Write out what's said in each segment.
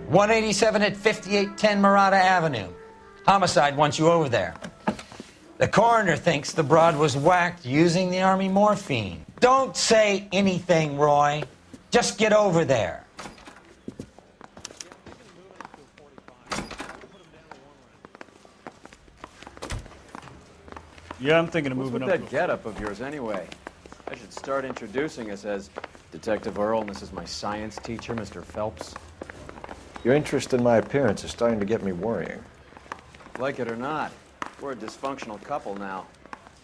.187 at 5810 Murata Avenue. Homicide wants you over there. The coroner thinks the broad was whacked using the army morphine. Don't say anything, Roy. Just get over there. Yeah, I'm thinking of moving up. What's with that getup of yours anyway? I should start introducing us as Detective Earl, and this is my science teacher, Mr. Phelps. Your interest in my appearance is starting to get me worrying. Like it or not, we're a dysfunctional couple now.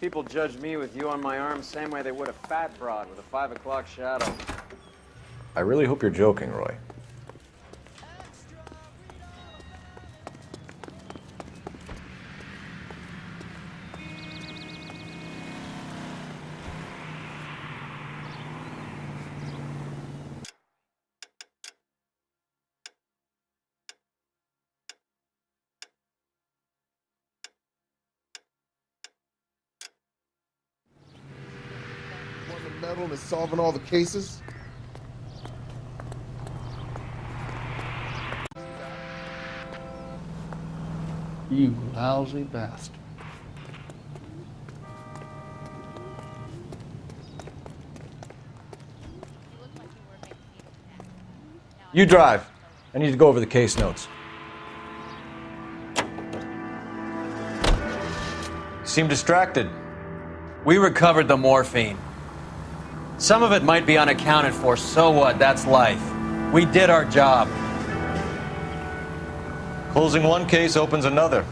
People judge me with you on my arm same way they would a fat broad with a 5 o'clock shadow. I really hope you're joking, Roy. Metal is solving all the cases. You lousy bastard. You drive. I need to go over the case notes. You seem distracted. We recovered the morphine. Some of it might be unaccounted for, so what? That's life. We did our job. Closing one case opens another.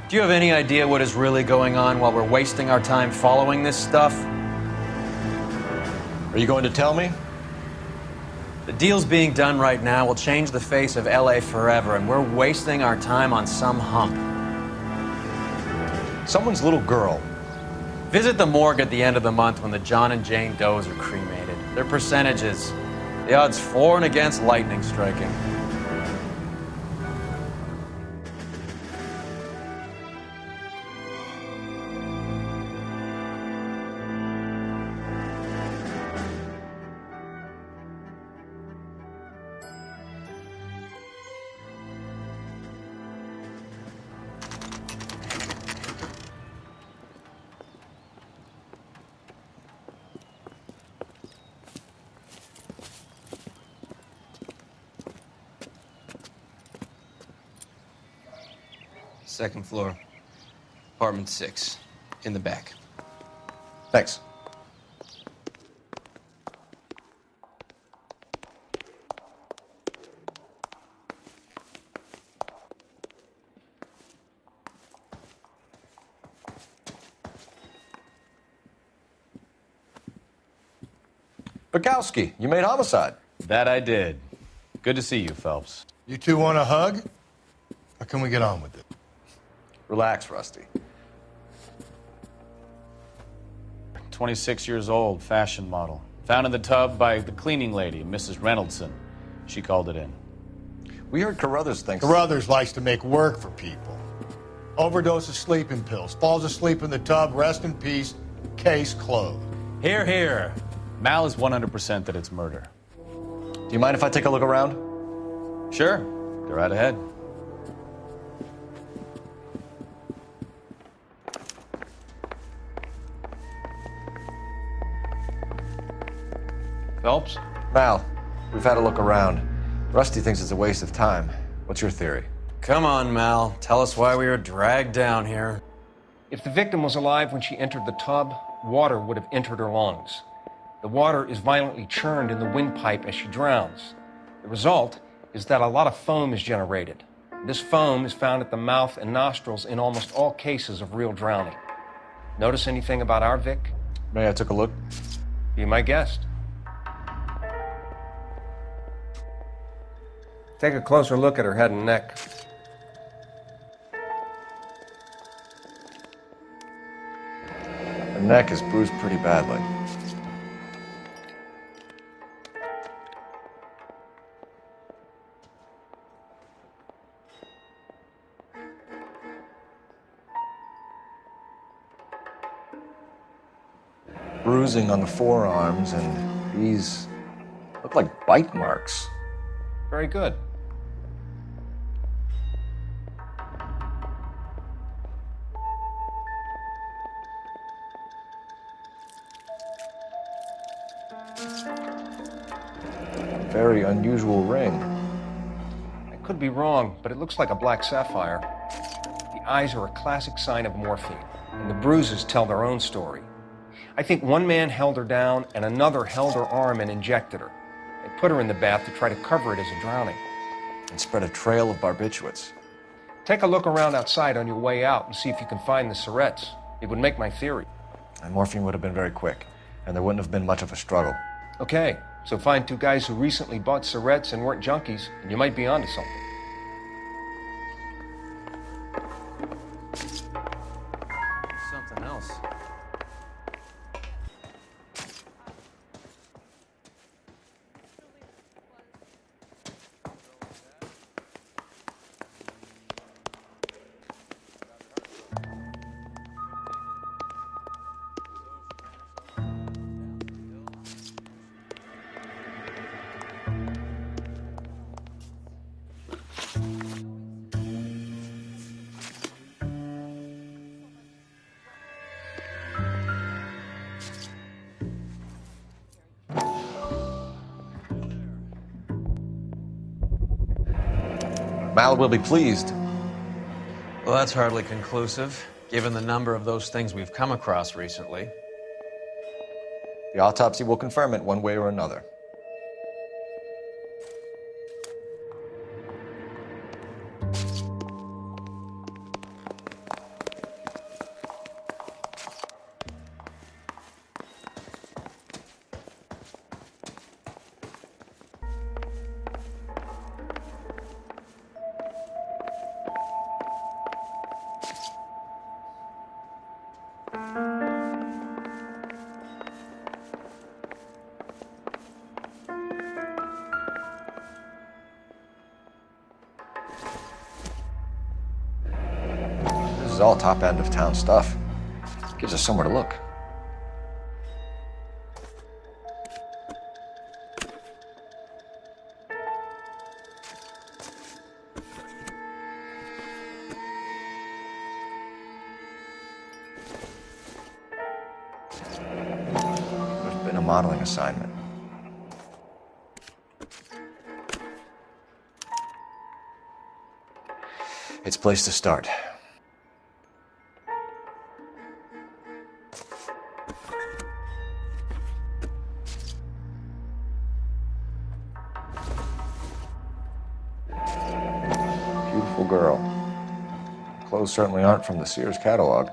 Do you have any idea what is really going on while we're wasting our time following this stuff? Are you going to tell me? The deals being done right now will change the face of LA forever, and we're wasting our time on some hump. Someone's little girl. Visit the morgue at the end of the month when the John and Jane Does are cremated. Their percentages. The odds for and against lightning striking. Second floor, apartment 6, in the back. Thanks. Bukowski, you made homicide. That I did. Good to see you, Phelps. You two want a hug? Or can we get on with it? Relax, Rusty. 26 years old, fashion model. Found in the tub by the cleaning lady, Mrs. Reynoldson. She called it in. We heard Carruthers thinks... Carruthers likes to make work for people. Overdose of sleeping pills. Falls asleep in the tub. Rest in peace. Case closed. Here, here. Mal is 100% that it's murder. Do you mind if I take a look around? Sure. Go right ahead. Phelps? Mal, we've had a look around. Rusty thinks it's a waste of time. What's your theory? Come on, Mal. Tell us why we were dragged down here. If the victim was alive when she entered the tub, water would have entered her lungs. The water is violently churned in the windpipe as she drowns. The result is that a lot of foam is generated. This foam is found at the mouth and nostrils in almost all cases of real drowning. Notice anything about our Vic? May I take a look? Be my guest. Take a closer look at her head and neck. Her neck is bruised pretty badly. bruising on the forearms, and these look like bite marks. Very good. Very unusual ring. I could be wrong, but it looks like a black sapphire. The eyes are a classic sign of morphine, and the bruises tell their own story. I think one man held her down and another held her arm and injected her. They put her in the bath to try to cover it as a drowning. And spread a trail of barbiturates. Take a look around outside on your way out and see if you can find the syrettes. It would make my theory. And morphine would have been very quick, and there wouldn't have been much of a struggle. Okay, so find two guys who recently bought syrettes and weren't junkies, and you might be onto something. Something else. Mal will be pleased. Well, that's hardly conclusive, given the number of those things we've come across recently. The autopsy will confirm it one way or another. This is all top end of town stuff. Gives us somewhere to look. There's been a modeling assignment. It's a place to start. Beautiful girl. Clothes certainly aren't from the Sears catalog.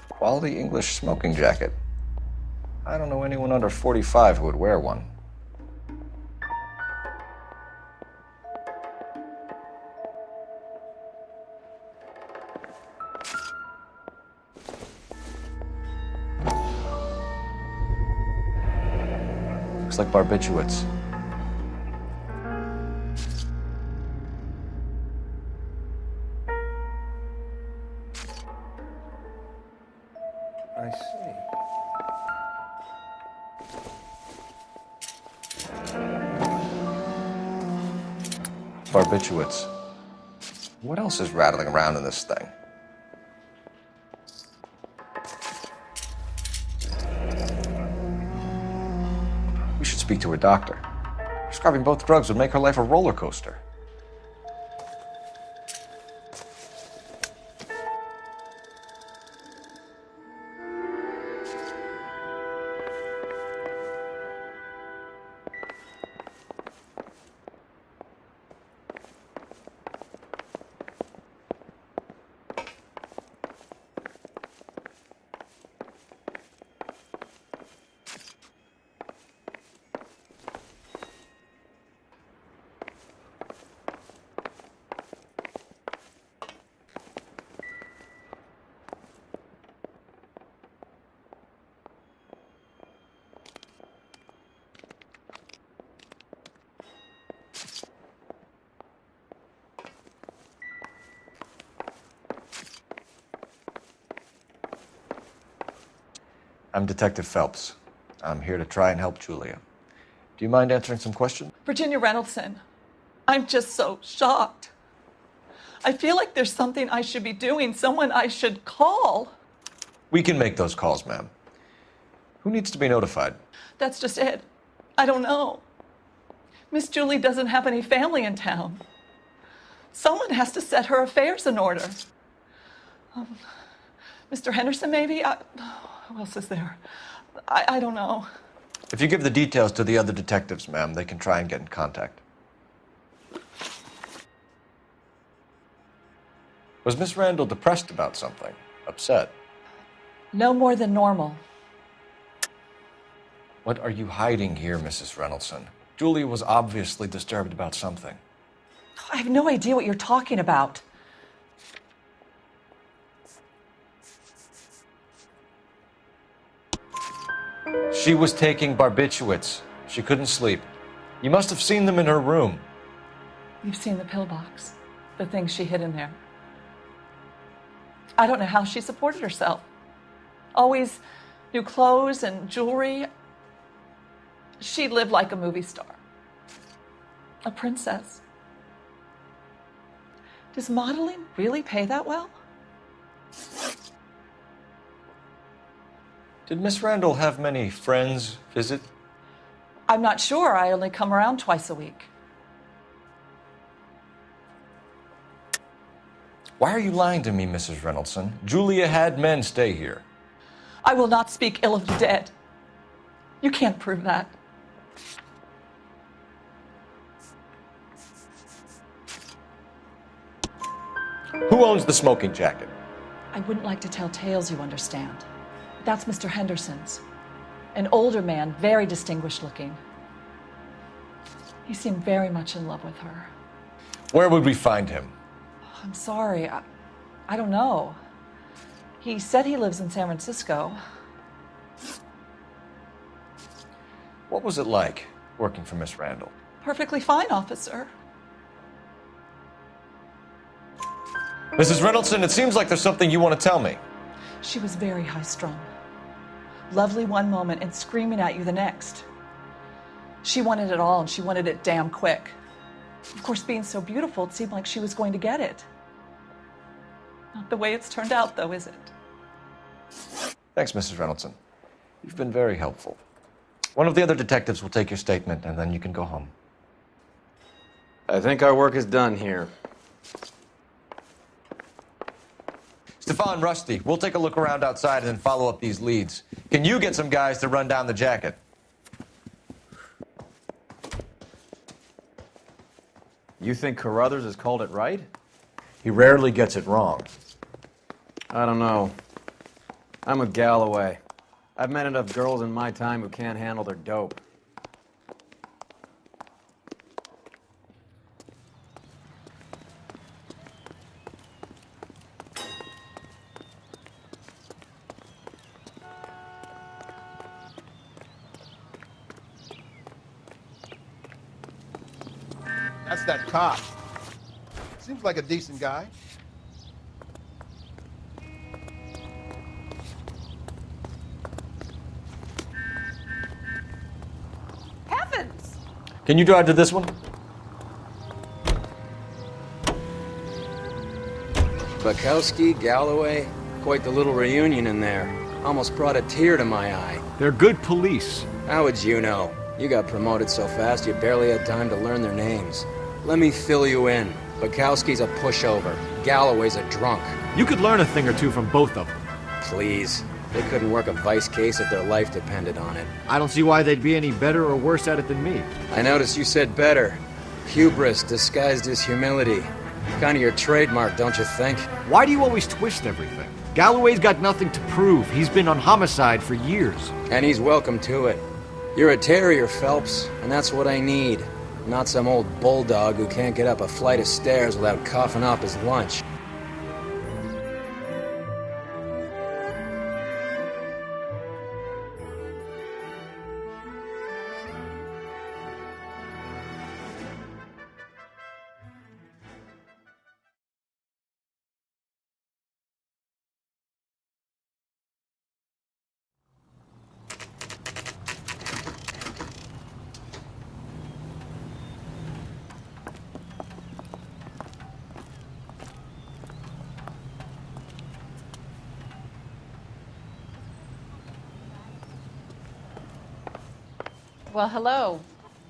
Quality English smoking jacket. I don't know anyone under 45 who would wear one. Looks like barbiturates. I see. Barbiturates. What else is rattling around in this thing? We should speak to her doctor. Prescribing both drugs would make her life a roller coaster. I'm Detective Phelps. I'm here to try and help Julia. Do you mind answering some questions? Virginia Reynoldson, I'm just so shocked. I feel like there's something I should be doing, someone I should call. We can make those calls, ma'am. Who needs to be notified? That's just it. I don't know. Miss Julie doesn't have any family in town. Someone has to set her affairs in order. Mr. Henderson, maybe? Who else is there? I don't know. If you give the details to the other detectives, ma'am, they can try and get in contact. Was Miss Randall depressed about something? Upset? No more than normal. What are you hiding here, Mrs. Reynoldson? Julia was obviously disturbed about something. I have no idea what you're talking about. She was taking barbiturates. She couldn't sleep. You must have seen them in her room. You've seen the pillbox, the things she hid in there. I don't know how she supported herself. Always new clothes and jewelry. She lived like a movie star. A princess. Does modeling really pay that well? Did Miss Randall have many friends visit? I'm not sure. I only come around twice a week. Why are you lying to me, Mrs. Reynoldson? Julia had men stay here. I will not speak ill of the dead. You can't prove that. Who owns the smoking jacket? I wouldn't like to tell tales, you understand. That's Mr. Henderson's. An older man, very distinguished looking. He seemed very much in love with her. Where would we find him? I'm sorry, I don't know. He said he lives in San Francisco. What was it like working for Miss Randall? Perfectly fine, officer. Mrs. Reynoldson, it seems like there's something you want to tell me. She was very high-strung. Lovely one moment and screaming at you the next. She wanted it all, and she wanted it damn quick. Of course, being so beautiful, it seemed like she was going to get it. Not the way it's turned out, though, is it? Thanks, Mrs. Reynoldson. You've been very helpful. One of the other detectives will take your statement, and then you can go home. I think our work is done here. Stefan, Rusty, we'll take a look around outside and then follow up these leads. Can you get some guys to run down the jacket? You think Carruthers has called it right? He rarely gets it wrong. I don't know. I'm with Galloway. I've met enough girls in my time who can't handle their dope. That's that cop. Seems like a decent guy. Heavens! Can you drive to this one? Bukowski, Galloway, quite the little reunion in there. Almost brought a tear to my eye. They're good police. How would you know? You got promoted so fast you barely had time to learn their names. Let me fill you in. Bukowski's a pushover. Galloway's a drunk. You could learn a thing or two from both of them. Please. They couldn't work a vice case if their life depended on it. I don't see why they'd be any better or worse at it than me. I noticed you said better. Hubris disguised as humility. Kind of your trademark, don't you think? Why do you always twist everything? Galloway's got nothing to prove. He's been on homicide for years. And he's welcome to it. You're a terrier, Phelps, and that's what I need. Not some old bulldog who can't get up a flight of stairs without coughing up his lunch. Well, hello.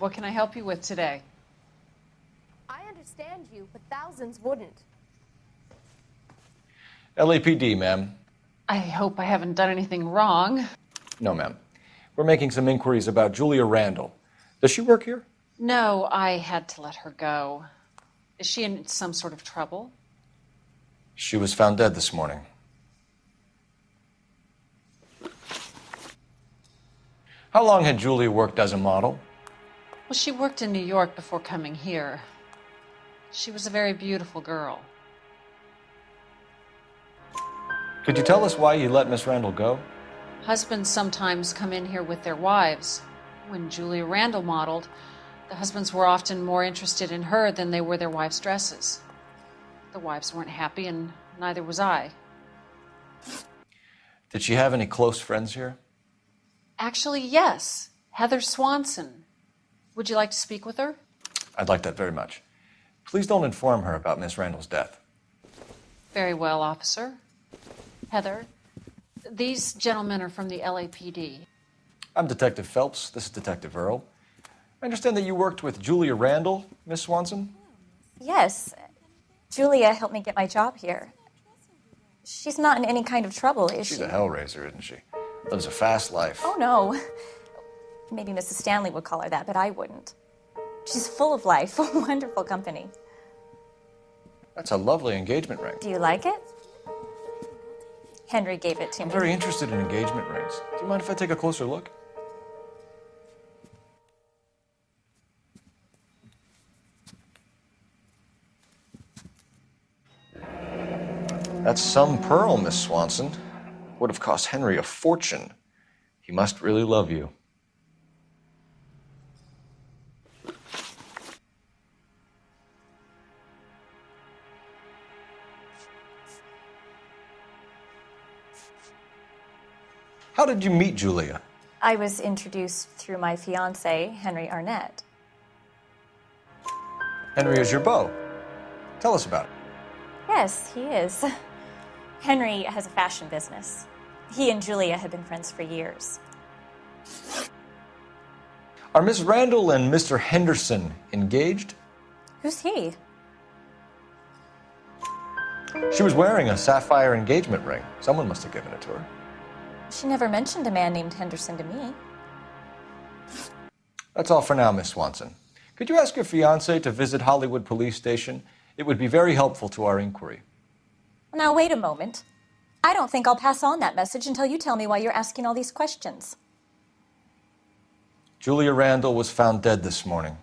What can I help you with today? I understand you, but thousands wouldn't. LAPD, ma'am. I hope I haven't done anything wrong. No, ma'am. We're making some inquiries about Julia Randall. Does she work here? No, I had to let her go. Is she in some sort of trouble? She was found dead this morning. How long had Julia worked as a model? Well, she worked in New York before coming here. She was a very beautiful girl. Could you tell us why you let Miss Randall go? Husbands sometimes come in here with their wives. When Julia Randall modeled, the husbands were often more interested in her than they were their wives' dresses. The wives weren't happy, and neither was I. Did she have any close friends here? Actually, yes. Heather Swanson. Would you like to speak with her? I'd like that very much. Please don't inform her about Miss Randall's death. Very well, officer. Heather, these gentlemen are from the LAPD. I'm Detective Phelps. This is Detective Earl. I understand that you worked with Julia Randall, Miss Swanson? Yes. Julia helped me get my job here. She's not in any kind of trouble, is she? She's a hellraiser, isn't she? Lives a fast life. Oh, no. Maybe Mrs. Stanley would call her that, but I wouldn't. She's full of life, a wonderful company. That's a lovely engagement ring. Do you like it? Henry gave it to me. I'm very interested in engagement rings. Do you mind if I take a closer look? That's some pearl, Miss Swanson. Would have cost Henry a fortune. He must really love you. How did you meet Julia? I was introduced through my fiancé, Henry Arnett. Henry is your beau. Tell us about it. Yes, he is. Henry has a fashion business. He and Julia have been friends for years. Are Miss Randall and Mr. Henderson engaged? Who's he? She was wearing a sapphire engagement ring. Someone must have given it to her. She never mentioned a man named Henderson to me. That's all for now, Miss Swanson. Could you ask your fiancé to visit Hollywood Police Station? It would be very helpful to our inquiry. Now, wait a moment. I don't think I'll pass on that message until you tell me why you're asking all these questions. Julia Randall was found dead this morning.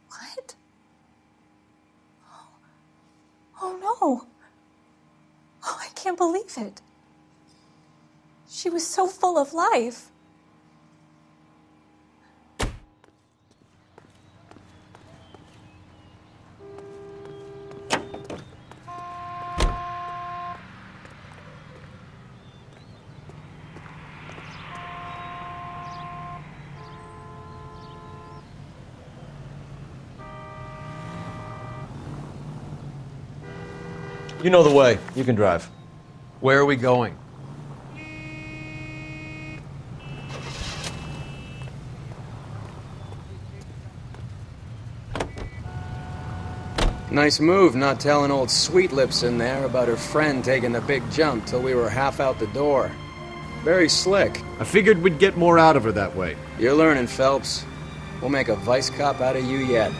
What? Oh, no. Oh, I can't believe it. She was so full of life. You know the way. You can drive. Where are we going? Nice move not telling old Sweet Lips in there about her friend taking the big jump till we were half out the door. Very slick. I figured we'd get more out of her that way. You're learning, Phelps. We'll make a vice cop out of you yet.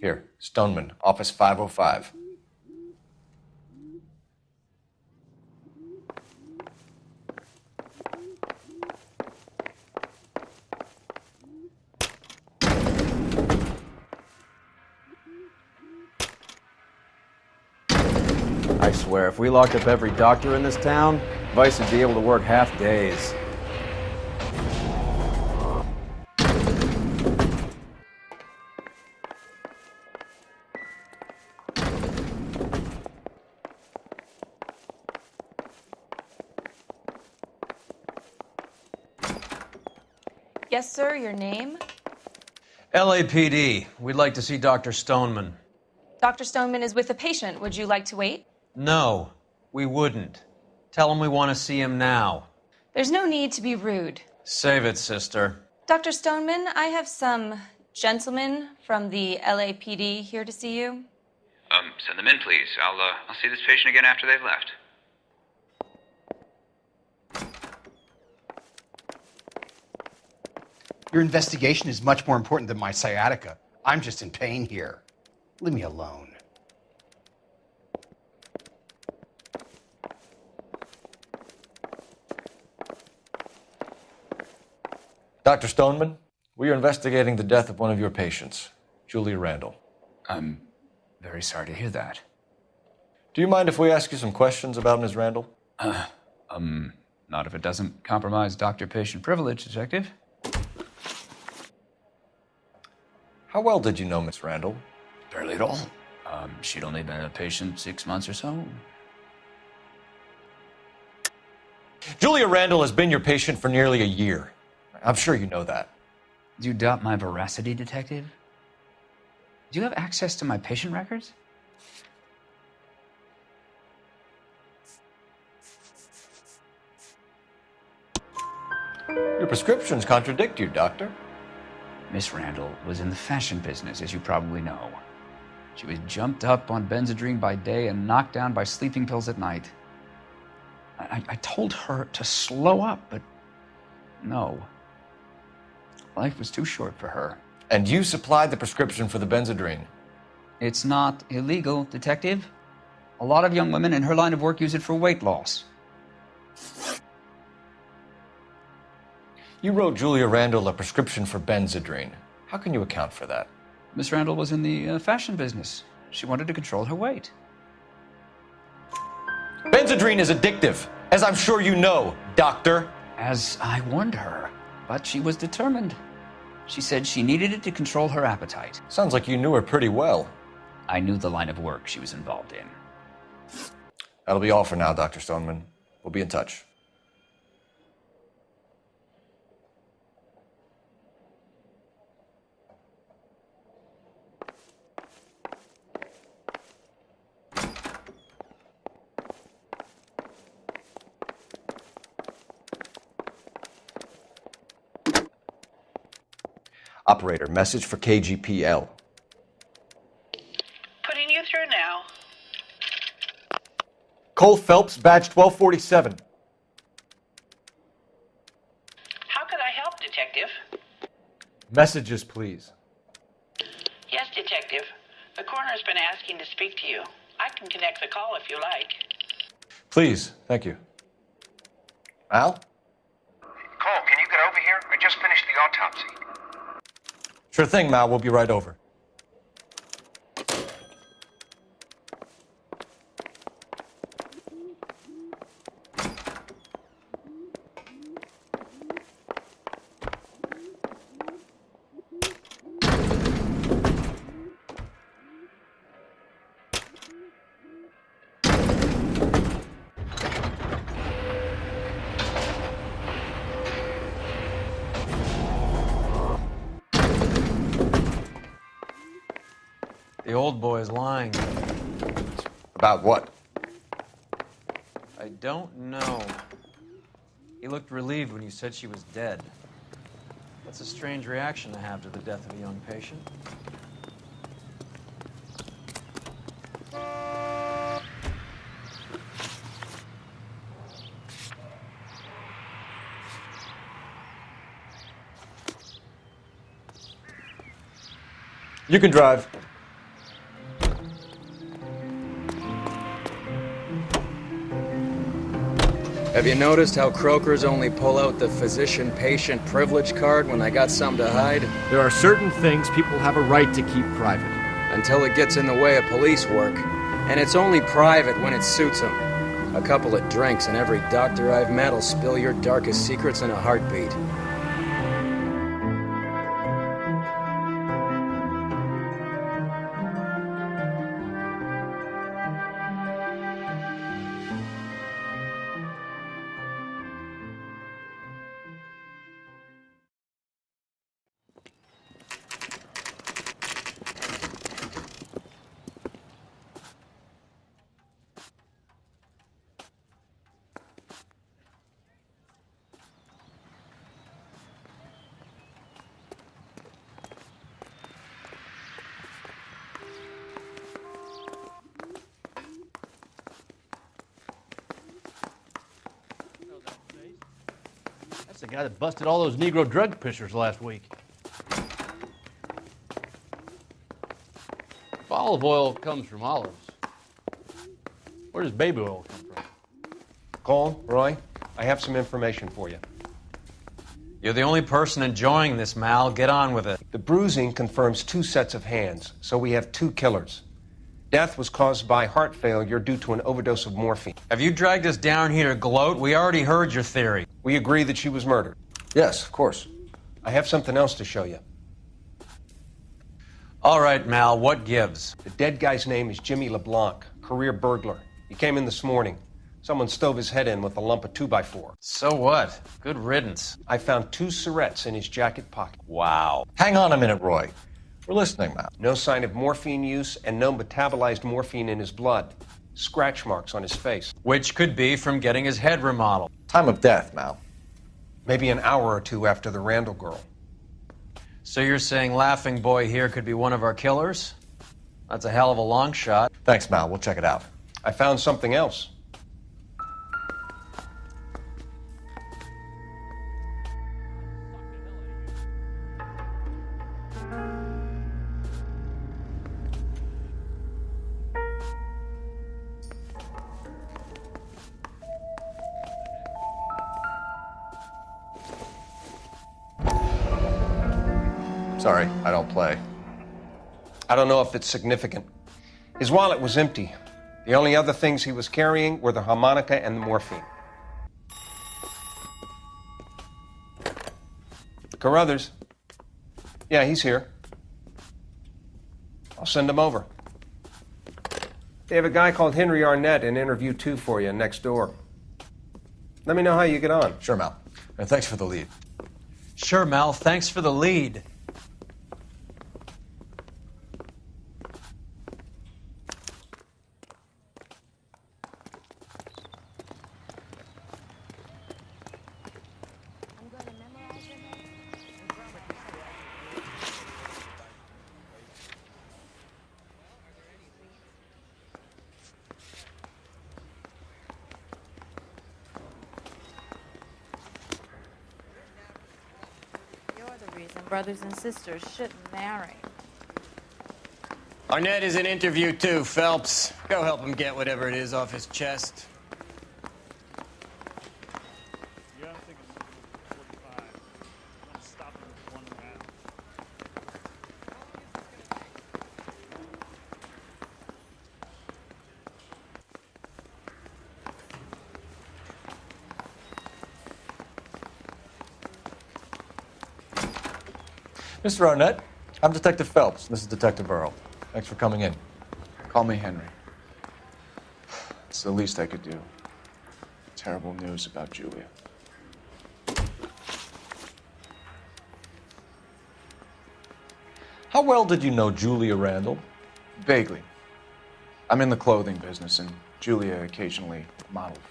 Here, Stoneman, office 505. I swear, if we locked up every doctor in this town, Vice would be able to work half days. Yes, sir, your name? LAPD. We'd like to see Dr. Stoneman. Dr. Stoneman is with a patient. Would you like to wait? No, we wouldn't. Tell him we want to see him now. There's no need to be rude. Save it, sister. Dr. Stoneman, I have some gentlemen from the LAPD here to see you. Send them in, please. I'll see this patient again after they've left. Your investigation is much more important than my sciatica. I'm just in pain here. Leave me alone. Dr. Stoneman, we are investigating the death of one of your patients, Julia Randall. I'm very sorry to hear that. Do you mind if we ask you some questions about Ms. Randall? Not if it doesn't compromise doctor-patient privilege, Detective. How well did you know Miss Randall? Barely at all. She'd only been a patient 6 months or so. Julia Randall has been your patient for nearly a year. I'm sure you know that. Do you doubt my veracity, Detective? Do you have access to my patient records? Your prescriptions contradict you, Doctor. Miss Randall was in the fashion business, as you probably know. She was jumped up on Benzedrine by day and knocked down by sleeping pills at night. I told her to slow up, but no. Life was too short for her. And you supplied the prescription for the Benzedrine? It's not illegal, Detective. A lot of young women in her line of work use it for weight loss. You wrote Julia Randall a prescription for Benzedrine. How can you account for that? Miss Randall was in the fashion business. She wanted to control her weight. Benzedrine is addictive, as I'm sure you know, Doctor. As I warned her, but she was determined. She said she needed it to control her appetite. Sounds like you knew her pretty well. I knew the line of work she was involved in. That'll be all for now, Dr. Stoneman. We'll be in touch. Operator, message for KGPL. Putting you through now. Cole Phelps, badge 1247. How could I help, Detective? Messages, please. Yes, Detective. The coroner's been asking to speak to you. I can connect the call if you like. Please, thank you. Al? Cole, can you get over here? I just finished the autopsy. Sure thing, Mal. We'll be right over. The old boy's lying. About what? I don't know. He looked relieved when you said she was dead. That's a strange reaction to have to the death of a young patient. You can drive. Have you noticed how croakers only pull out the physician-patient privilege card when they got something to hide? There are certain things people have a right to keep private. Until it gets in the way of police work. And it's only private when it suits them. A couple of drinks and every doctor I've met will spill your darkest secrets in a heartbeat. That's the guy that busted all those Negro drug pushers last week. If olive oil comes from olives, where does baby oil come from? Cole, Roy, I have some information for you. You're the only person enjoying this, Mal. Get on with it. The bruising confirms 2 sets of hands, so we have 2 killers. Death was caused by heart failure due to an overdose of morphine. Have you dragged us down here to gloat? We already heard your theory. We agree that she was murdered. Yes, of course. I have something else to show you. All right, Mal, what gives? The dead guy's name is Jimmy LeBlanc, career burglar. He came in this morning. Someone stove his head in with a lump of 2x4. So what? Good riddance. I found 2 cigarettes in his jacket pocket. Wow. Hang on a minute, Roy. We're listening, Mal. No sign of morphine use and no metabolized morphine in his blood. Scratch marks on his face. Which could be from getting his head remodeled. Time of death, Mal. Maybe an hour or 2 after the Randall girl. So you're saying Laughing Boy here could be one of our killers? That's a hell of a long shot. Thanks, Mal. We'll check it out. I found something else. Sorry, I don't play. I don't know if it's significant. His wallet was empty. The only other things he was carrying were the harmonica and the morphine. Carruthers. Yeah, he's here. I'll send him over. They have a guy called Henry Arnett in interview 2 for you next door. Let me know how you get on. Sure, Mal. And thanks for the lead. Sure, Mal. Thanks for the lead. Brothers and sisters shouldn't marry. Arnett is in interview 2, Phelps. Go help him get whatever it is off his chest. Mr. Arnett, I'm Detective Phelps. This is Detective Earl. Thanks for coming in. Call me Henry. It's the least I could do. Terrible news about Julia. How well did you know Julia Randall? Vaguely. I'm in the clothing business, and Julia occasionally modeled for me.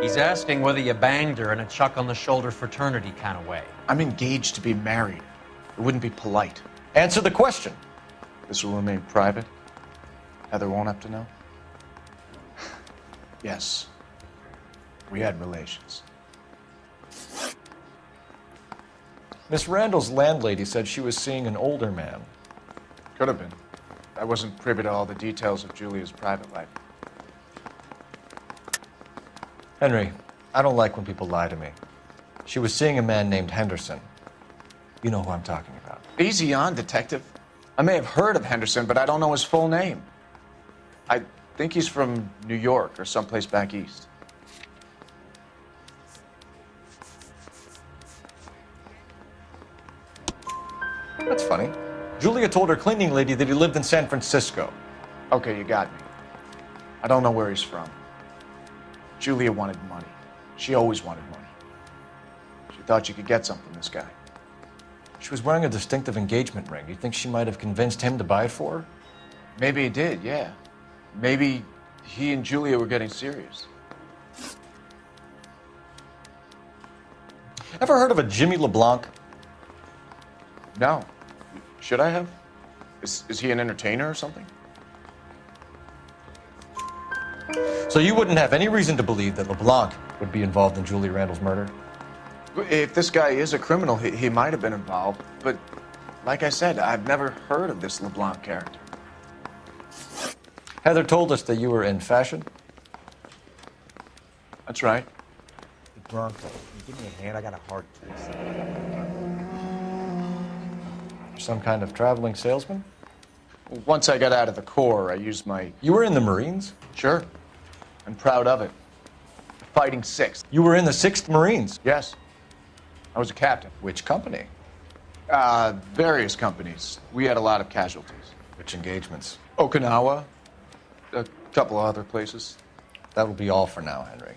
He's asking whether you banged her in a chuck-on-the-shoulder fraternity kind of way. I'm engaged to be married. It wouldn't be polite. Answer the question. This will remain private? Heather won't have to know? Yes. We had relations. Miss Randall's landlady said she was seeing an older man. Could have been. I wasn't privy to all the details of Julia's private life. Henry, I don't like when people lie to me. She was seeing a man named Henderson. You know who I'm talking about. Easy on, Detective. I may have heard of Henderson, but I don't know his full name. I think he's from New York or someplace back east. That's funny. Julia told her cleaning lady that he lived in San Francisco. Okay, you got me. I don't know where he's from. Julia wanted money. She always wanted money. She thought she could get some from this guy. She was wearing a distinctive engagement ring. You think she might have convinced him to buy it for her? Maybe he did, yeah. Maybe he and Julia were getting serious. Ever heard of a Jimmy LeBlanc? No. Should I have? Is he an entertainer or something? So you wouldn't have any reason to believe that LeBlanc would be involved in Julie Randall's murder? If this guy is a criminal, he might have been involved. But like I said, I've never heard of this LeBlanc character. Heather told us that you were in fashion. That's right. Bronco, can you give me a hand? I got a heart twist. Some kind of traveling salesman? Once I got out of the Corps, I used my... You were in the Marines? Sure. I'm proud of it. Fighting 6th. You were in the 6th Marines? Yes. I was a captain. Which company? Various companies. We had a lot of casualties. Which engagements? Okinawa. A couple of other places. That will be all for now, Henry.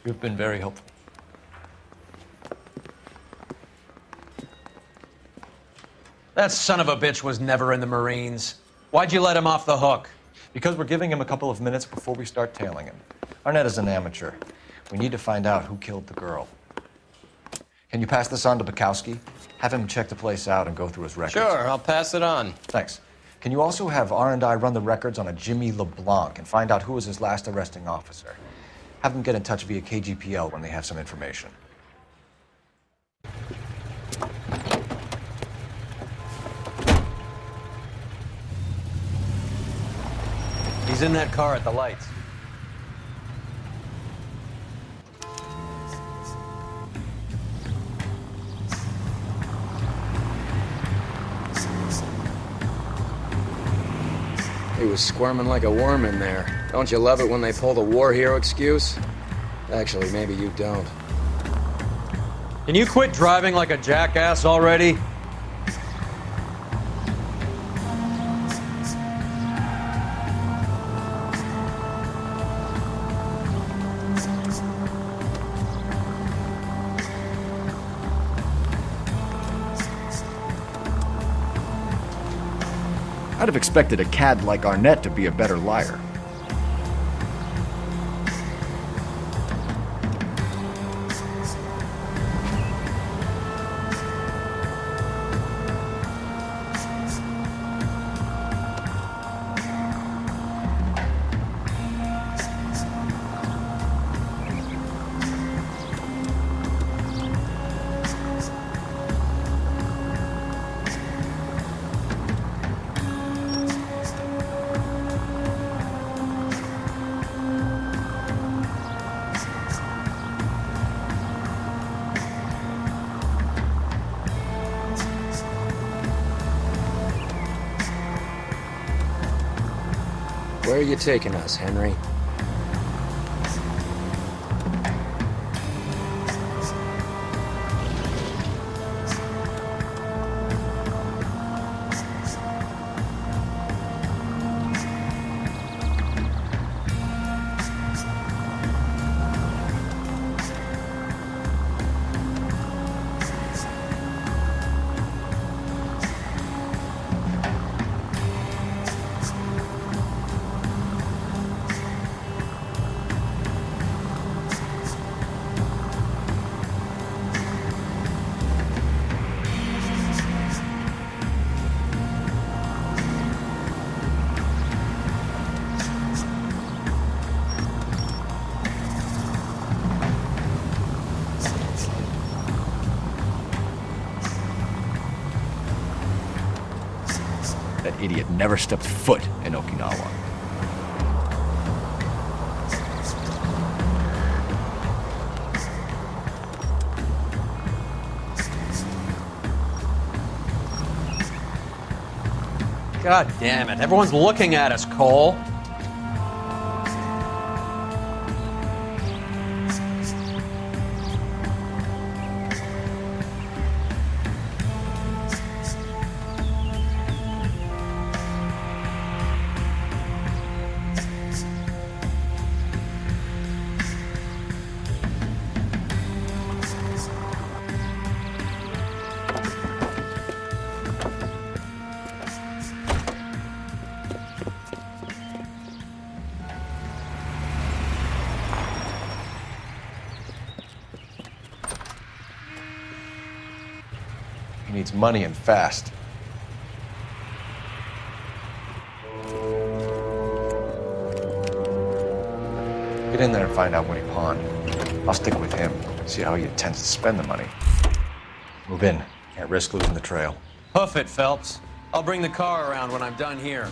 You've been very helpful. That son of a bitch was never in the Marines. Why'd you let him off the hook? Because we're giving him a couple of minutes before we start tailing him. Arnett is an amateur. We need to find out who killed the girl. Can you pass this on to Bukowski? Have him check the place out and go through his records. Sure, I'll pass it on. Thanks. Can you also have R&I run the records on a Jimmy LeBlanc and find out who was his last arresting officer? Have them get in touch via KGPL when they have some information. He's in that car at the lights. He was squirming like a worm in there. Don't you love it when they pull the war hero excuse? Actually, maybe you don't. Can you quit driving like a jackass already? I'd have expected a cad like Arnett to be a better liar. Where are you taking us, Henry? That idiot never stepped foot in Okinawa. God damn it. Everyone's looking at us, Cole. He needs money and fast. Get in there and find out what he pawned. I'll stick with him, see how he intends to spend the money. Move in. Can't risk losing the trail. Hoof it, Phelps. I'll bring the car around when I'm done here.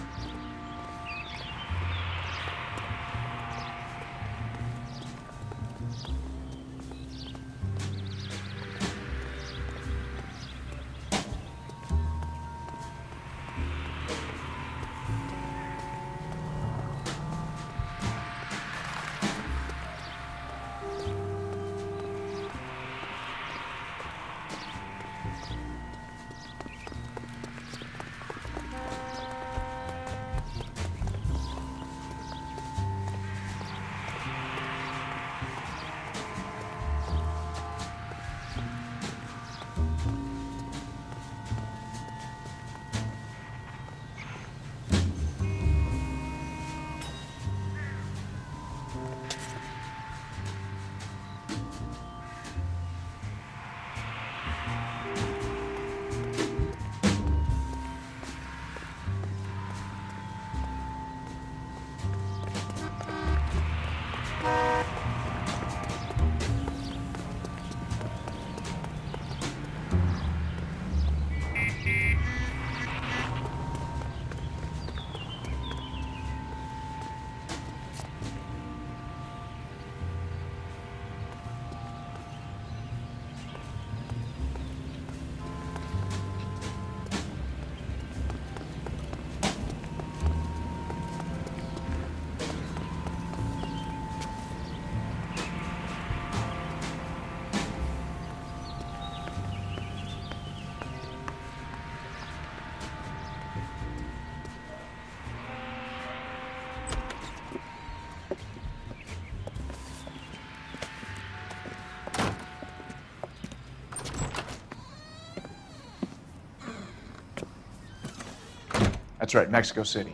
That's right, Mexico City.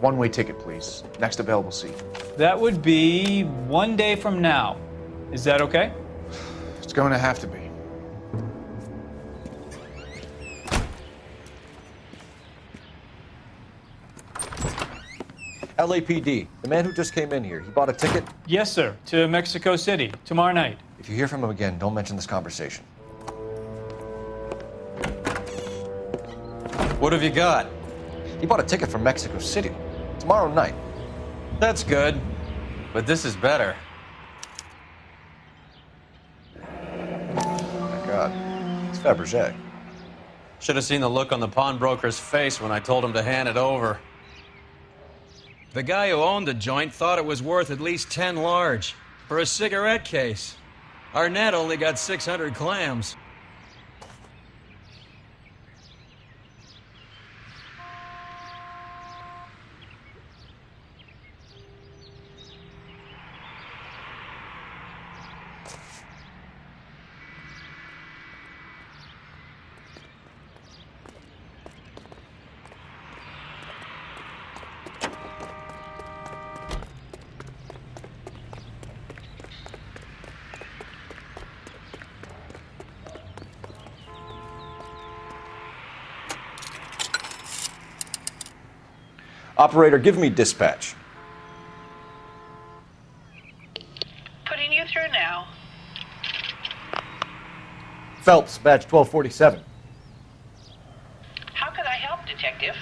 One-way ticket, please. Next available seat. That would be 1 day from now. Is that okay? It's going to have to be. LAPD, the man who just came in here, he bought a ticket? Yes, sir. To Mexico City, tomorrow night. If you hear from him again, don't mention this conversation. What have you got? He bought a ticket for Mexico City. Tomorrow night. That's good. But this is better. Oh my God. It's Fabergé. Should have seen the look on the pawnbroker's face when I told him to hand it over. The guy who owned the joint thought it was worth at least 10 large for a cigarette case. Arnett only got 600 clams. Operator, give me dispatch. Putting you through now. Phelps, badge 1247. How could I help, Detective?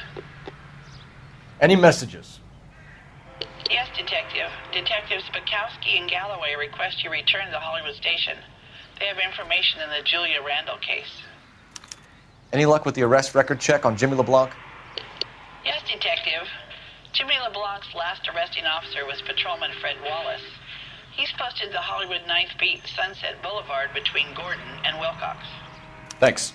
Any messages? Yes, Detective. Detectives Bukowski and Galloway request you return to the Hollywood station. They have information in the Julia Randall case. Any luck with the arrest record check on Jimmy LeBlanc? Yes, Detective. Jimmy LeBlanc's last arresting officer was Patrolman Fred Wallace. He's posted the Hollywood 9th Beat Sunset Boulevard between Gordon and Wilcox. Thanks.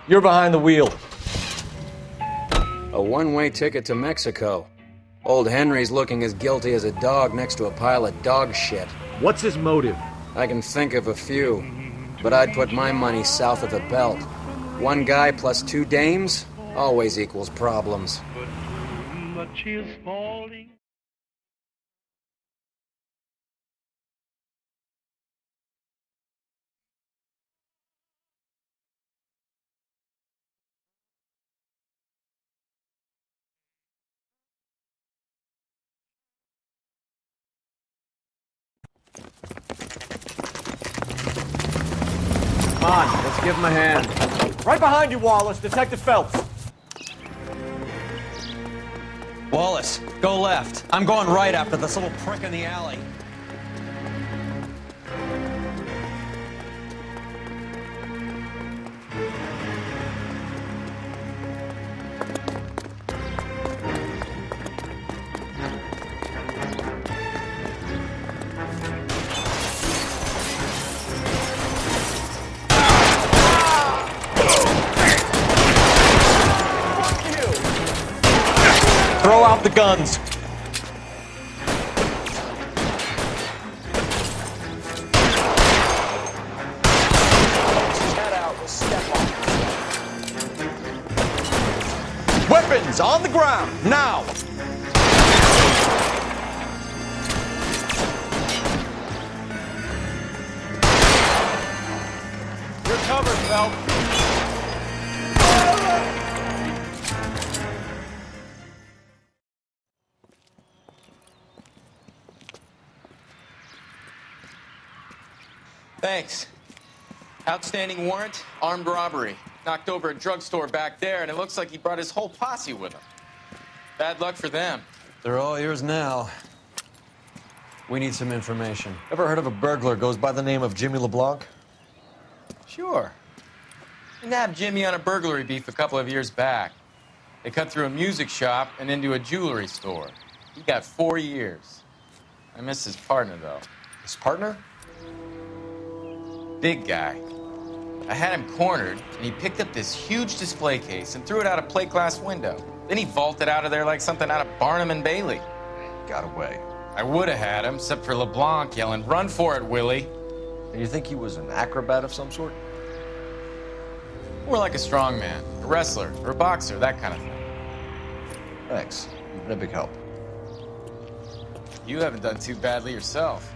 You're behind the wheel. A one-way ticket to Mexico. Old Henry's looking as guilty as a dog next to a pile of dog shit. What's his motive? I can think of a few, but I'd put my money south of the belt. One guy plus two dames always equals problems. But she is falling. Come on, let's give him a hand. Right behind you, Wallace. Detective Phelps. Wallace, go left. I'm going right after this little prick in the alley. Throw out the guns. Weapons on the ground, now! You're covered, Phelps. Thanks. Outstanding warrant, armed robbery. Knocked over a drugstore back there, and it looks like he brought his whole posse with him. Bad luck for them. They're all yours now. We need some information. Ever heard of a burglar goes by the name of Jimmy LeBlanc? Sure. We nabbed Jimmy on a burglary beef a couple of years back. They cut through a music shop and into a jewelry store. He got 4 years. I miss his partner, though. His partner? Big guy. I had him cornered, and he picked up this huge display case and threw it out a plate glass window. Then he vaulted out of there like something out of Barnum and Bailey. Got away. I would have had him, except for LeBlanc yelling, "Run for it, Willie!" And you think he was an acrobat of some sort? More like a strongman, a wrestler, or a boxer, that kind of thing. Thanks. You've been a big help. You haven't done too badly yourself.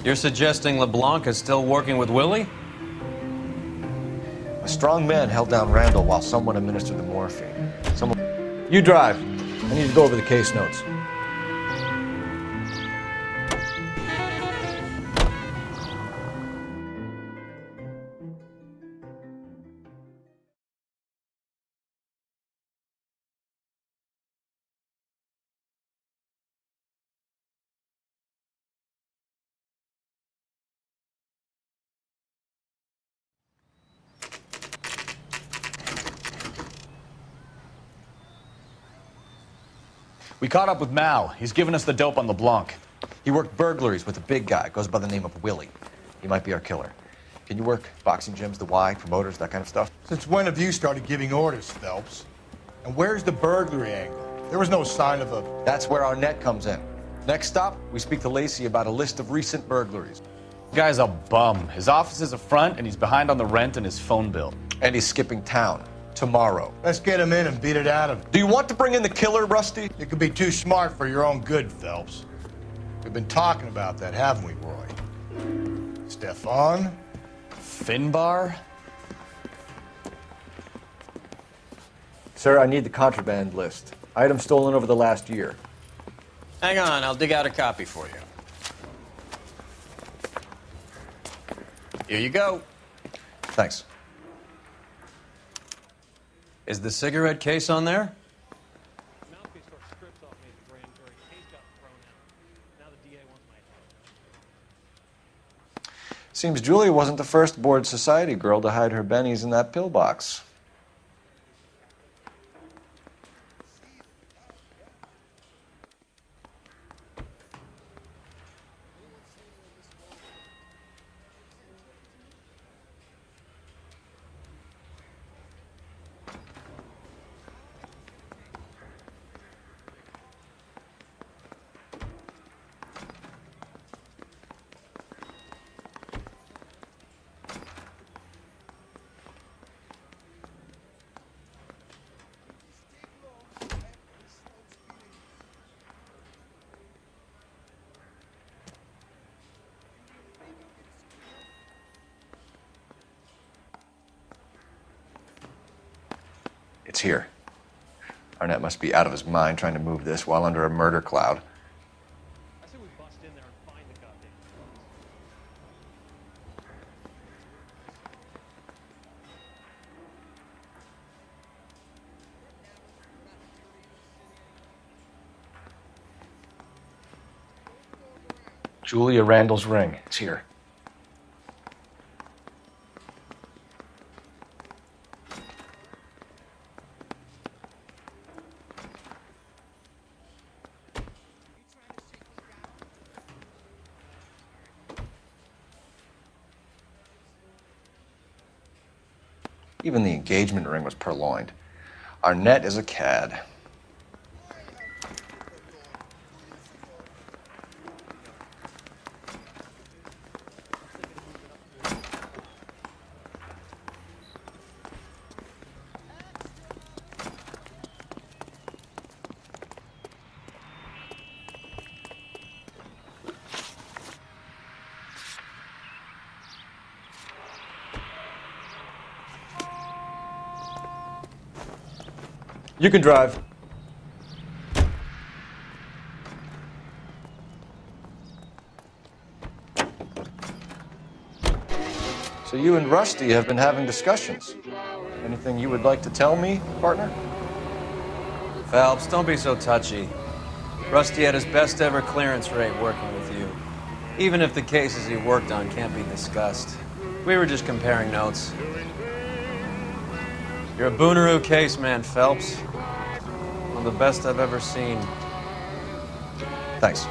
You're suggesting LeBlanc is still working with Willie? A strong man held down Randall while someone administered the morphine. You drive. I need to go over the case notes. We caught up with Mal. He's given us the dope on LeBlanc. He worked burglaries with a big guy. Goes by the name of Willie. He might be our killer. Can you work boxing gyms, the Y, promoters, that kind of stuff? Since when have you started giving orders, Phelps? And where's the burglary angle? There was no sign of a... That's where our net comes in. Next stop, we speak to Lacey about a list of recent burglaries. Guy's a bum. His office is a front, and he's behind on the rent and his phone bill. And he's skipping town tomorrow. Let's get him in and beat it out of him. Do you want to bring in the killer, Rusty? You could be too smart for your own good, Phelps. We've been talking about that, haven't we, Roy? Stefan? Finbar? Sir, I need the contraband list. Items stolen over the last year. Hang on, I'll dig out a copy for you. Here you go. Thanks. Is the cigarette case on there? Seems Julia wasn't the first bored society girl to hide her bennies in that pillbox. It's here. Arnett must be out of his mind trying to move this while under a murder cloud. I say we bust in there and find the goddamn. Julia Randall's ring. It's here. Even the engagement ring was purloined. Arnett is a cad. You can drive. So you and Rusty have been having discussions. Anything you would like to tell me, partner? Phelps, don't be so touchy. Rusty had his best ever clearance rate working with you. Even if the cases he worked on can't be discussed. We were just comparing notes. You're a Booneroo case man, Phelps. One of the best I've ever seen. Thanks.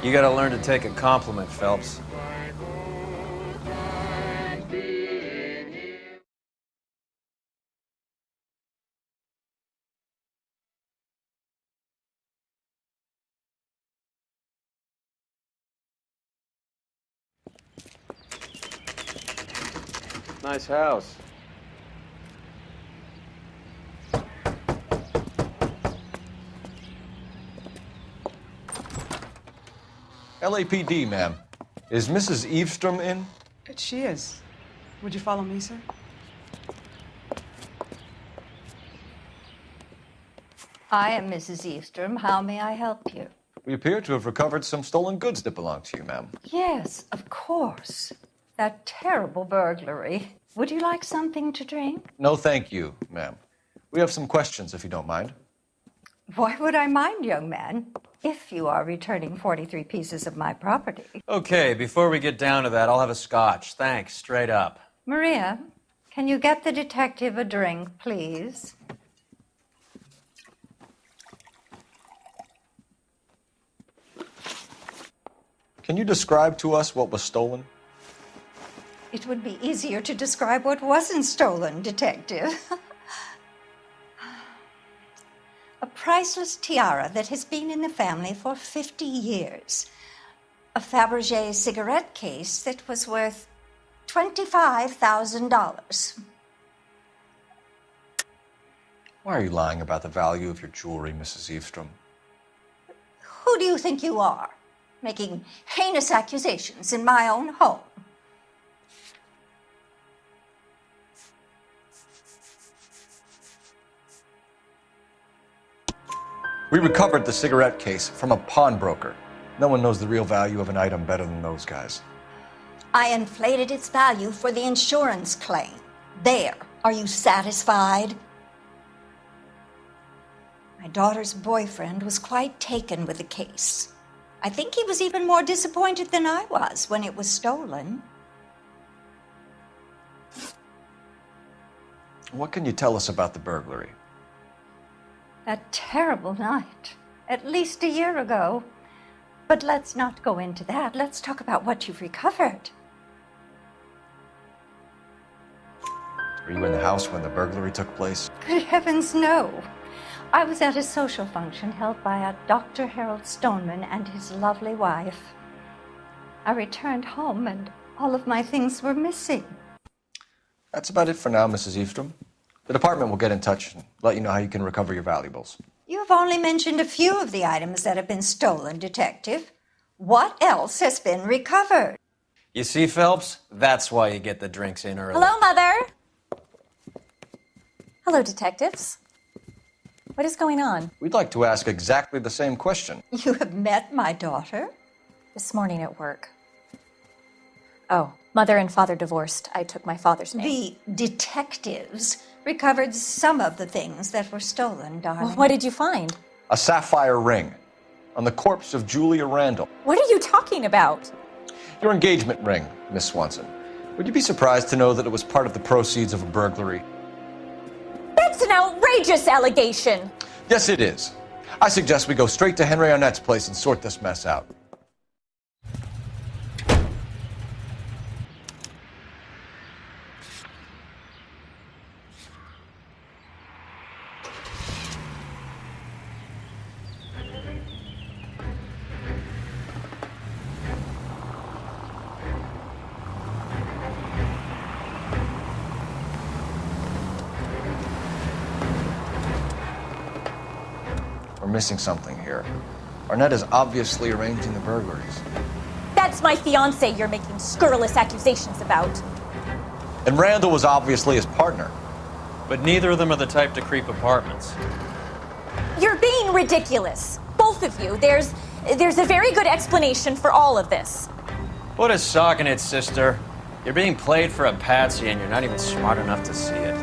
You gotta learn to take a compliment, Phelps. Nice house. LAPD, ma'am. Is Mrs. Eavestrom in? She is. Would you follow me, sir? I am Mrs. Eavestrom. How may I help you? We appear to have recovered some stolen goods that belong to you, ma'am. Yes, of course. That terrible burglary. Would you like something to drink? No, thank you, ma'am. We have some questions, if you don't mind. Why would I mind, young man, if you are returning 43 pieces of my property? Okay, before we get down to that, I'll have a scotch. Thanks, straight up. Maria, can you get the detective a drink, please? Can you describe to us what was stolen? It would be easier to describe what wasn't stolen, detective. A priceless tiara that has been in the family for 50 years. a Fabergé cigarette case that was worth $25,000. Why are you lying about the value of your jewelry, Mrs. Eavestrom? Who do you think you are, making heinous accusations in my own home? We recovered the cigarette case from a pawnbroker. No one knows the real value of an item better than those guys. I inflated its value for the insurance claim. There. Are you satisfied? My daughter's boyfriend was quite taken with the case. I think he was even more disappointed than I was when it was stolen. What can you tell us about the burglary? That terrible night, at least a year ago. But let's not go into that. Let's talk about what you've recovered. Were you in the house when the burglary took place? Good heavens, no. I was at a social function held by a Dr. Harold Stoneman and his lovely wife. I returned home and all of my things were missing. That's about it for now, Mrs. Eavestrom. The department will get in touch and let you know how you can recover your valuables. You have only mentioned a few of the items that have been stolen, Detective. What else has been recovered? You see, Phelps? That's why you get the drinks in early. Hello, Mother. Hello, detectives. What is going on? We'd like to ask exactly the same question. You have met my daughter? This morning at work. Oh, mother and father divorced. I took my father's name. The detectives recovered some of the things that were stolen, darling. Well, what did you find? A sapphire ring on the corpse of Julia Randall. What are you talking about? Your engagement ring, Miss Swanson. Would you be surprised to know that it was part of the proceeds of a burglary? That's an outrageous allegation. Yes, it is. I suggest we go straight to Henry Arnett's place and sort this mess out. We're missing something here. Arnett is obviously arranging the burglaries. That's my fiancé you're making scurrilous accusations about. And Randall was obviously his partner. But neither of them are the type to creep apartments. You're being ridiculous. Both of you. There's a very good explanation for all of this. Put a sock in it, sister. You're being played for a patsy and you're not even smart enough to see it.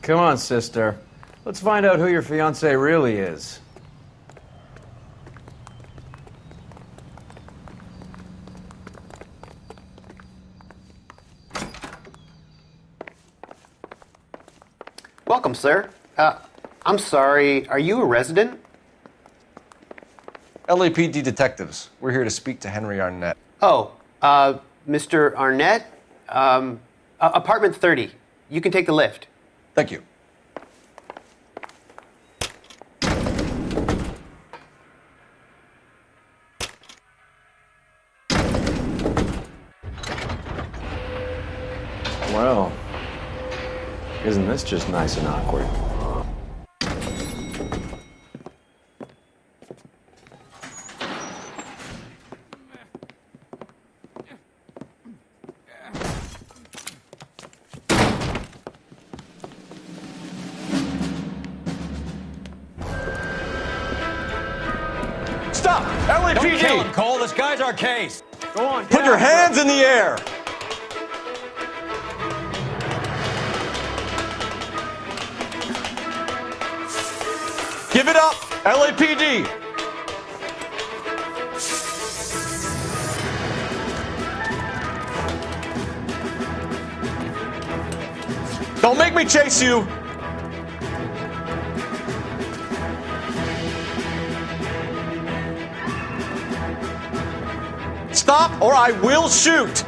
Come on, sister. Let's find out who your fiancé really is. Welcome, sir. I'm sorry, are you a resident? LAPD detectives. We're here to speak to Henry Arnett. Oh, Mr. Arnett? Apartment 30. You can take the lift. Thank you. Well, isn't this just nice and awkward? Stop! LAPD! Don't kill him, Cole. This guy's our case. Go on. Put your hands in the air! Give it up, LAPD! Don't make me chase you! Stop or I will shoot!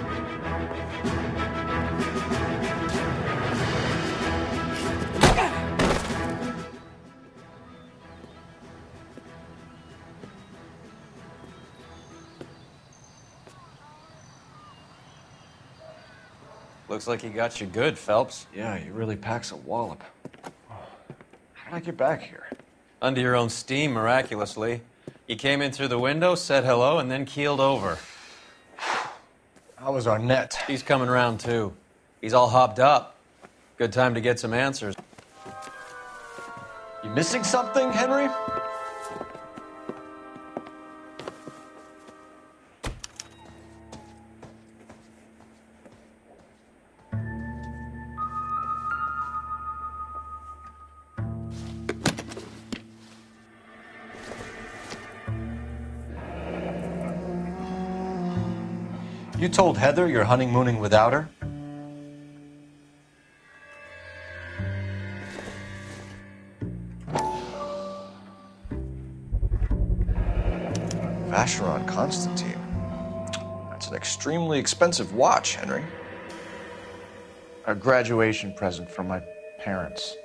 Looks like he got you good, Phelps. Yeah, he really packs a wallop. How did I get back here? Under your own steam, miraculously. You came in through the window, said hello, and then keeled over. How was Arnett? He's coming round, too. He's all hopped up. Good time to get some answers. You missing something, Henry? You told Heather you're honeymooning without her? Vacheron Constantine. That's an extremely expensive watch, Henry. A graduation present from my parents.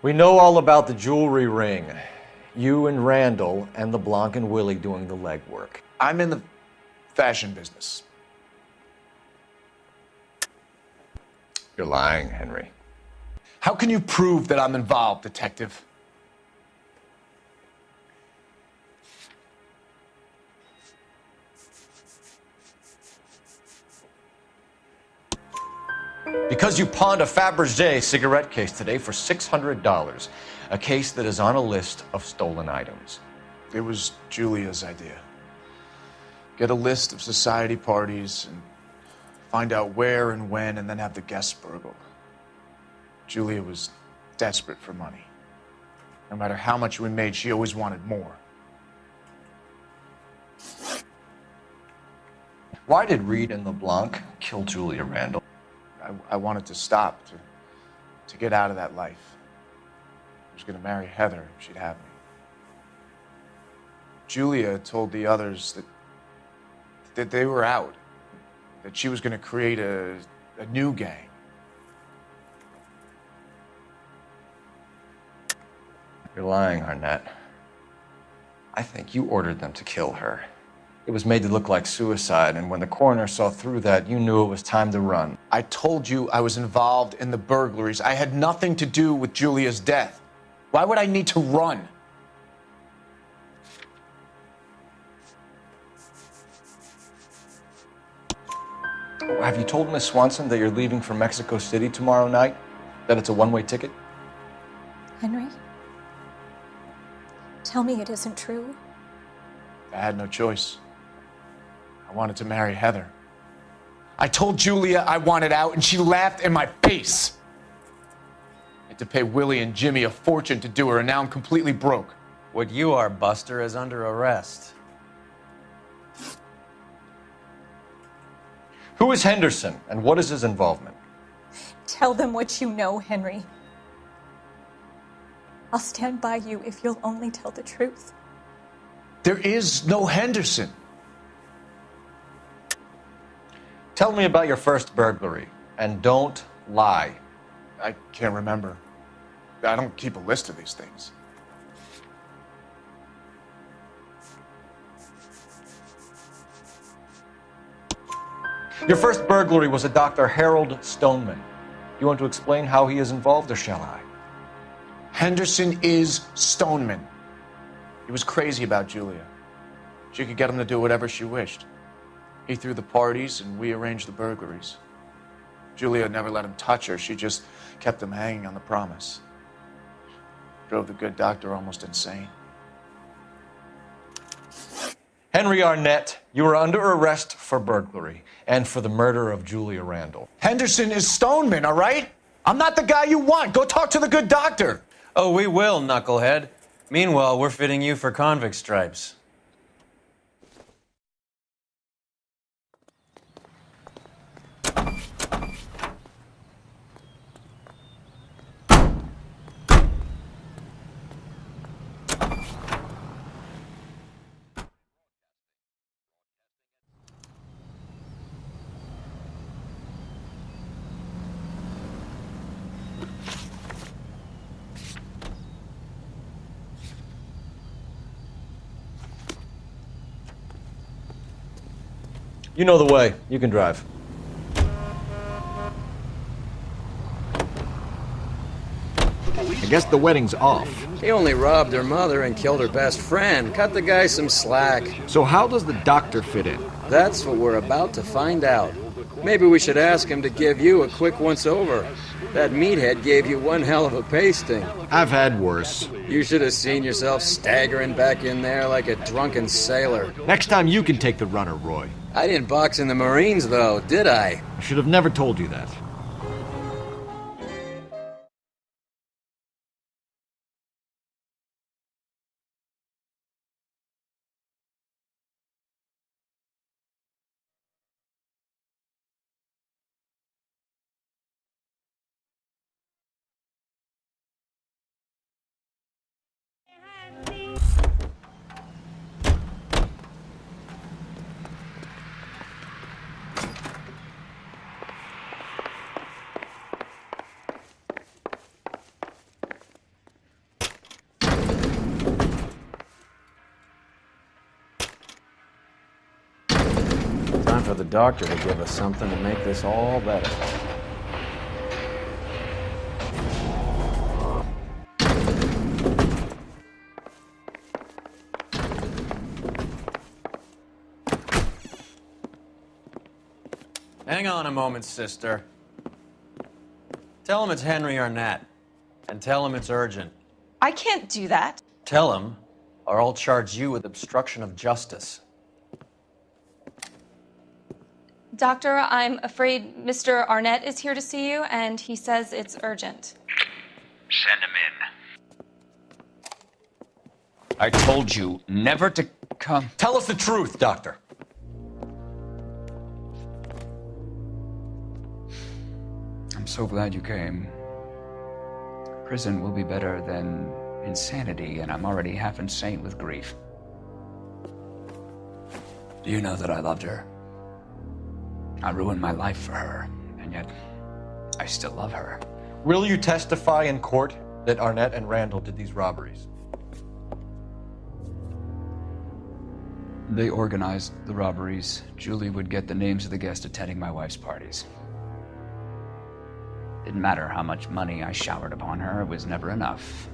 We know all about the jewelry ring. You and Randall and LeBlanc and Willie doing the legwork. I'm in the fashion business. You're lying, Henry. How can you prove that I'm involved, detective? Because you pawned a Fabergé cigarette case today for $600. A case that is on a list of stolen items. It was Julia's idea. Get a list of society parties and find out where and when and then have the guests burgled. Julia was desperate for money. No matter how much we made, she always wanted more. Why did Reed and LeBlanc kill Julia Randall? I wanted to stop, to get out of that life. I was going to marry Heather if she'd have me. Julia told the others that they were out, that she was going to create a new gang. You're lying, Arnett. I think you ordered them to kill her. It was made to look like suicide, and when the coroner saw through that, you knew it was time to run. I told you I was involved in the burglaries. I had nothing to do with Julia's death. Why would I need to run? Have you told Miss Swanson that you're leaving for Mexico City tomorrow night? That it's a one-way ticket? Henry? Tell me it isn't true. I had no choice. I wanted to marry Heather. I told Julia I wanted out, and she laughed in my face. I had to pay Willie and Jimmy a fortune to do her, and now I'm completely broke. What you are, Buster, is under arrest. Who is Henderson, and what is his involvement? Tell them what you know, Henry. I'll stand by you if you'll only tell the truth. There is no Henderson. Tell me about your first burglary, and don't lie. I can't remember. I don't keep a list of these things. Your first burglary was a Dr. Harold Stoneman. You want to explain how he is involved, or shall I? Henderson is Stoneman. He was crazy about Julia. She could get him to do whatever she wished. He threw the parties, and we arranged the burglaries. Julia never let him touch her. She just kept him hanging on the promise. Drove the good doctor almost insane. Henry Arnett, you are under arrest for burglary and for the murder of Julia Randall. Henderson is Stoneman, all right? I'm not the guy you want. Go talk to the good doctor. Oh, we will, knucklehead. Meanwhile, we're fitting you for convict stripes. You know the way. You can drive. I guess the wedding's off. He only robbed her mother and killed her best friend. Cut the guy some slack. So how does the doctor fit in? That's what we're about to find out. Maybe we should ask him to give you a quick once-over. That meathead gave you one hell of a pasting. I've had worse. You should have seen yourself staggering back in there like a drunken sailor. Next time you can take the runner, Roy. I didn't box in the Marines, though, did I? I should have never told you that. Time for the doctor to give us something to make this all better. Hang on a moment, sister. Tell him it's Henry Arnett, and tell him it's urgent. I can't do that. Tell him, or I'll charge you with obstruction of justice. Doctor, I'm afraid Mr. Arnett is here to see you, and he says it's urgent. Send him in. I told you never to come. Tell us the truth, Doctor. I'm so glad you came. Prison will be better than insanity, and I'm already half insane with grief. Do you know that I loved her? I ruined my life for her, and yet I still love her. Will you testify in court that Arnett and Randall did these robberies? They organized the robberies. Julie would get the names of the guests attending my wife's parties. Didn't matter how much money I showered upon her, it was never enough.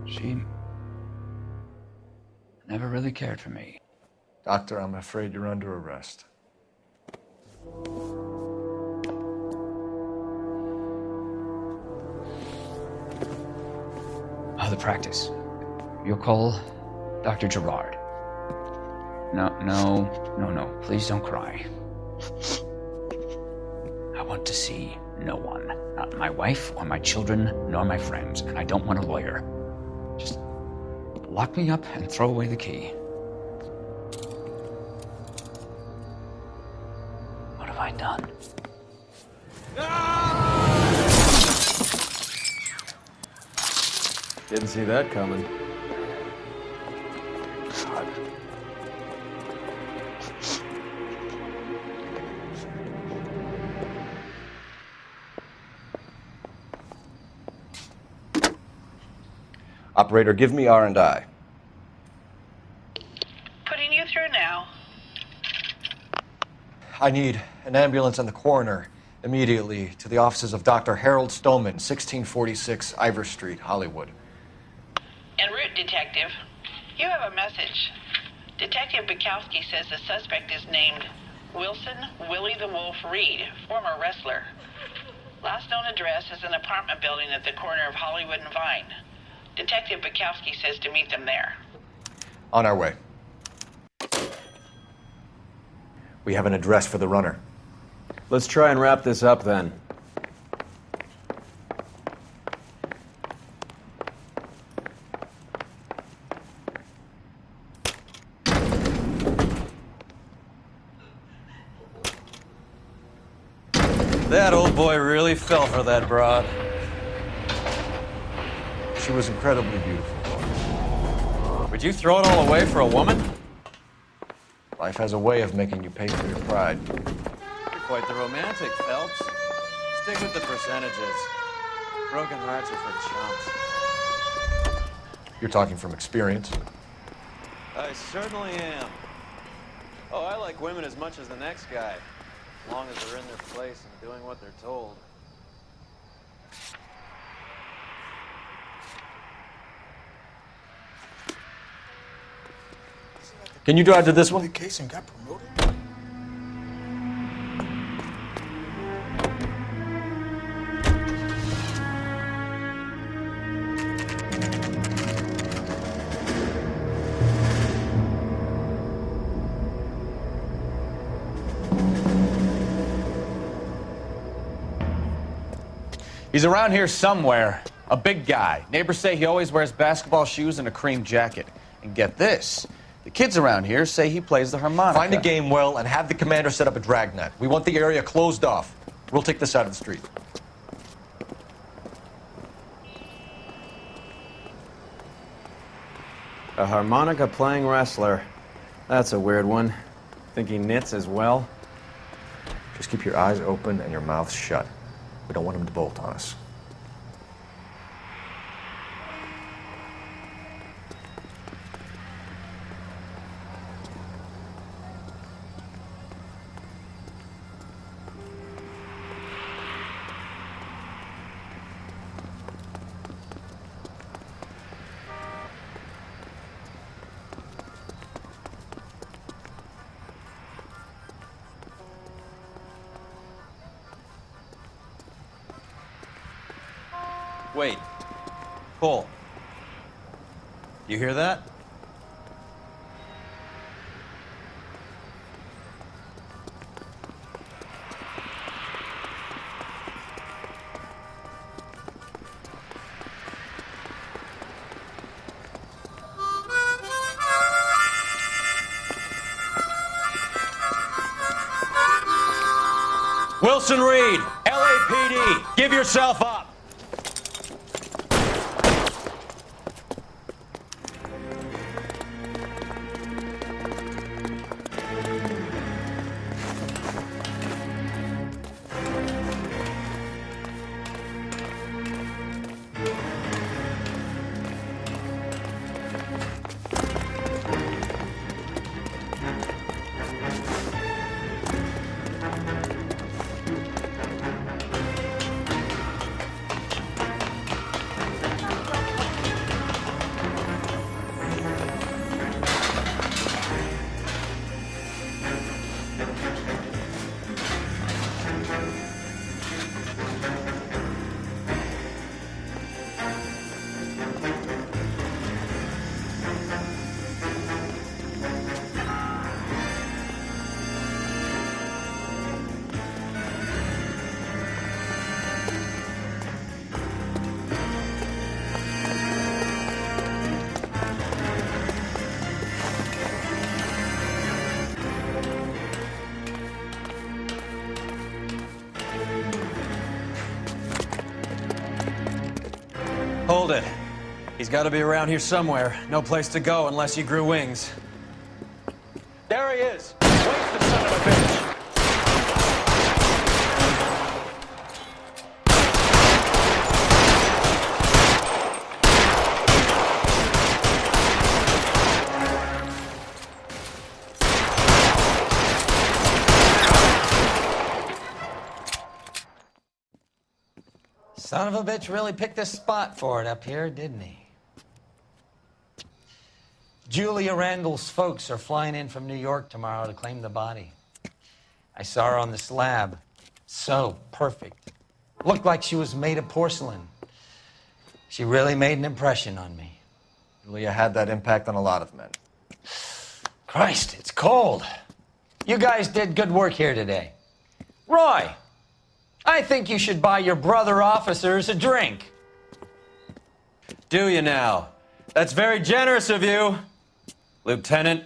She never really cared for me. Doctor, I'm afraid you're under arrest. The practice. You'll call Dr. Gerard. No. Please don't cry. I want to see no one. Not my wife or my children, nor my friends. And I don't want a lawyer. Just lock me up and throw away the key. What have I done? Didn't see that coming. God. Operator, give me R&I. Putting you through now. I need an ambulance and the coroner immediately to the offices of Dr. Harold Stoneman, 1646 Ivor Street, Hollywood. En route, Detective. You have a message. Detective Bukowski says the suspect is named Wilson Willie the Wolf Reed, former wrestler. Last known address is an apartment building at the corner of Hollywood and Vine. Detective Bukowski says to meet them there. On our way. We have an address for the runner. Let's try and wrap this up then. That old boy really fell for that broad. She was incredibly beautiful. Would you throw it all away for a woman? Life has a way of making you pay for your pride. You're quite the romantic, Phelps. Stick with the percentages. Broken hearts are for chumps. You're talking from experience. I certainly am. Oh, I like women as much as the next guy. As long as they're in their place and doing what they're told. Can you drive to this one? The case and got promoted. He's around here somewhere. A big guy. Neighbors say he always wears basketball shoes and a cream jacket. And get this. The kids around here say he plays the harmonica. Find a game well and have the commander set up a dragnet. We want the area closed off. We'll take this side of the street. A harmonica playing wrestler. That's a weird one. Think he knits as well? Just keep your eyes open and your mouth shut. We don't want him to bolt on us. Wait. Cole. You hear that? Wilson Reed, LAPD, give yourself up. killed it. He's got to be around here somewhere. No place to go unless he grew wings. There he is. Where's the son of a bitch? Son of a bitch really picked a spot for it up here, didn't he? Julia Randall's folks are flying in from New York tomorrow to claim the body. I saw her on the slab. So perfect. Looked like she was made of porcelain. She really made an impression on me. Julia had that impact on a lot of men. Christ, it's cold. You guys did good work here today. Roy, I think you should buy your brother officers a drink. Do you now? That's very generous of you, Lieutenant.